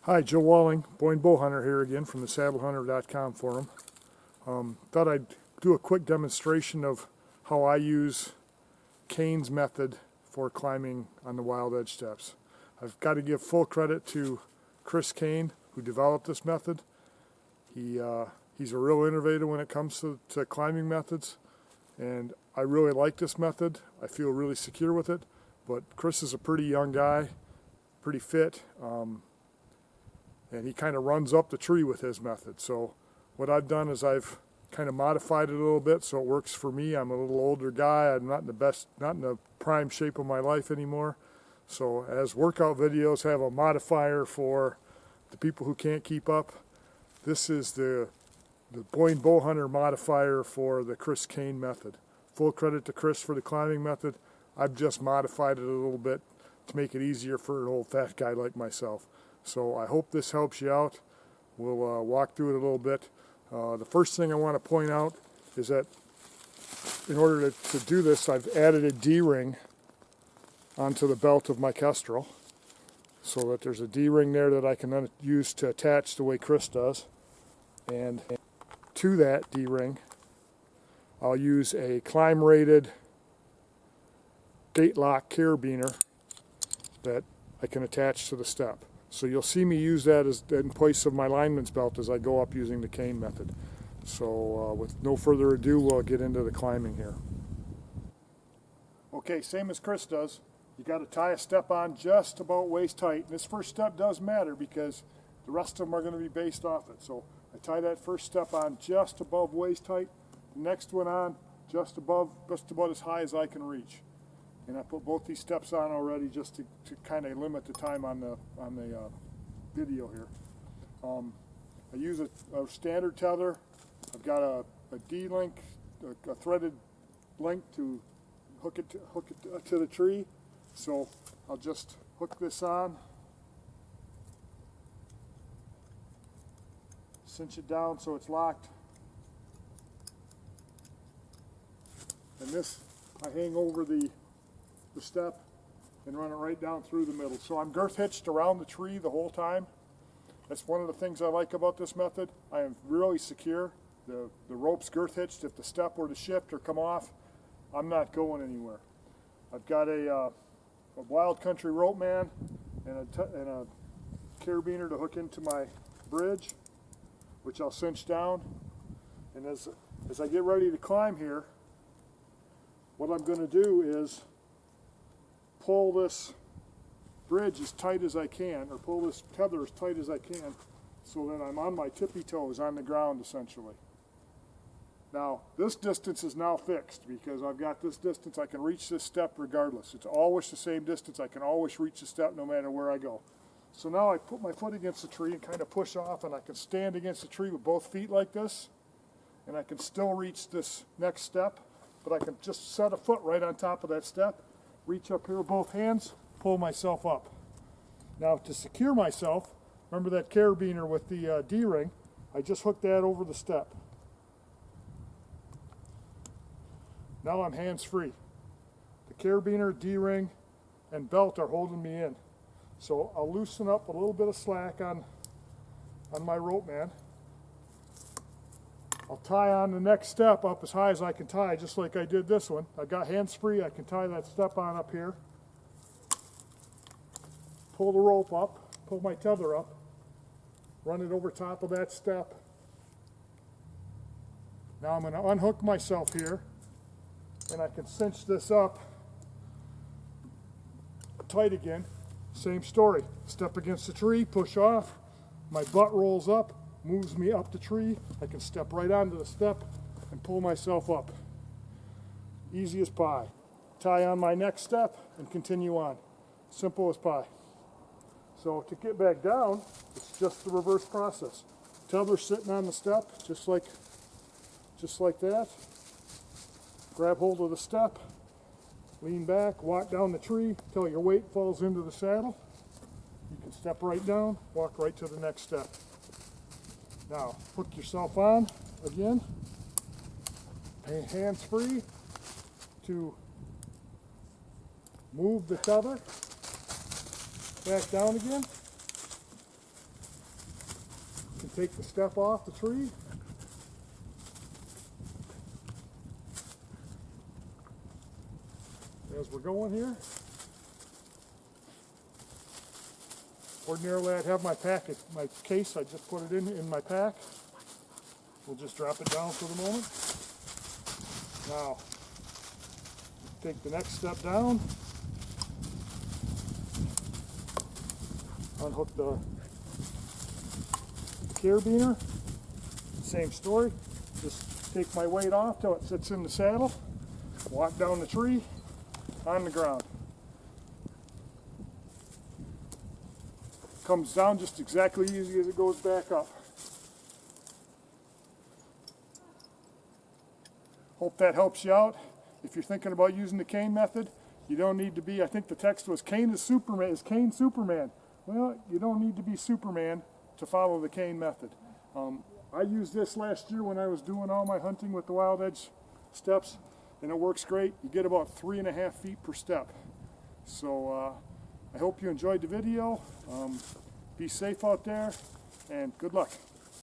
Hi, Joe Walling, Boyne Bowhunter here again from the saddlehunter.com forum. Thought I'd do a quick demonstration of how I use Cain's method for climbing on the wild edge steps. I've got to give full credit to Cain, who developed this method. He's a real innovator when it comes to climbing methods, and I really like this method. I feel really secure with it, but Chris is a pretty young guy, pretty fit, and he kind of runs up the tree with his method. So what I've done is I've kind of modified it a little bit so it works for me. I'm a little older guy. I'm not in the prime shape of my life anymore. So as workout videos have a modifier for the people who can't keep up, this is the Boyne Bowhunter modifier for the Cain method. Full credit to Chris for the climbing method. I've just modified it a little bit to make it easier for an old fat guy like myself. So I hope this helps you out. We'll walk through it a little bit. The first thing I want to point out is that in order to do this, I've added a D-ring onto the belt of my kestrel so that there's a D-ring there that I can then use to attach the way Chris does. And to that D-ring, I'll use a climb-rated gate lock carabiner that I can attach to the step. So you'll see me use that in place of my lineman's belt as I go up using the Cain method. So with no further ado, we'll get into the climbing here. Okay, same as Chris does. You got to tie a step on just about waist height. And this first step does matter because the rest of them are going to be based off it. So I tie that first step on just above waist height. The next one on just about as high as I can reach. And I put both these steps on already just to kind of limit the time on the video here. I use a standard tether. I've got a D-link, a threaded link to hook it to the tree. So I'll just hook this on, cinch it down so it's locked, and this I hang over the step and run it right down through the middle. So I'm girth hitched around the tree the whole time. That's one of the things I like about this method. I am really secure. The rope's girth hitched. If the step were to shift or come off, I'm not going anywhere. I've got a wild country rope man and a carabiner to hook into my bridge, which I'll cinch down. And as I get ready to climb here, what I'm going to do is pull this bridge as tight as I can, or pull this tether as tight as I can, so that I'm on my tippy toes on the ground essentially. Now this distance is now fixed because I've got this distance. I can reach this step regardless. It's always the same distance. I can always reach the step no matter where I go. So now I put my foot against the tree and kind of push off, and I can stand against the tree with both feet like this, and I can still reach this next step, but I can just set a foot right on top of that step, reach up here with both hands, pull myself up. Now to secure myself, remember that carabiner with the D-ring, I just hooked that over the step. Now I'm hands-free. The carabiner, D-ring, and belt are holding me in. So I'll loosen up a little bit of slack on my rope man. I'll tie on the next step up as high as I can tie, just like I did this one. I've got hands free. I can tie that step on up here. Pull the rope up, pull my tether up, run it over top of that step. Now I'm going to unhook myself here, and I can cinch this up tight again. Same story. Step against the tree, push off, my butt rolls up, moves me up the tree. I can step right onto the step and pull myself up. Easy as pie. Tie on my next step and continue on. Simple as pie. So to get back down, it's just the reverse process. Tether sitting on the step, just like that. Grab hold of the step, lean back, walk down the tree until your weight falls into the saddle. You can step right down, walk right to the next step. Now, hook yourself on again, hands free to move the tether back down again. take the step off the tree. As we're going here. Ordinarily I'd have my case, I just put it in my pack. We'll just drop it down for the moment. Now, take the next step down. Unhook the carabiner. Same story. Just take my weight off till it sits in the saddle. Walk down the tree, on the ground. Comes down just exactly easy as it goes back up. Hope that helps you out. If you're thinking about using the Cain method, you don't need to be, I think the text was Cain is Superman. Is Cain Superman? Well, you don't need to be Superman to follow the Cain method. I used this last year when I was doing all my hunting with the Wild Edge steps, and it works great. You get about 3.5 feet per step. So I hope you enjoyed the video. Be safe out there, and good luck.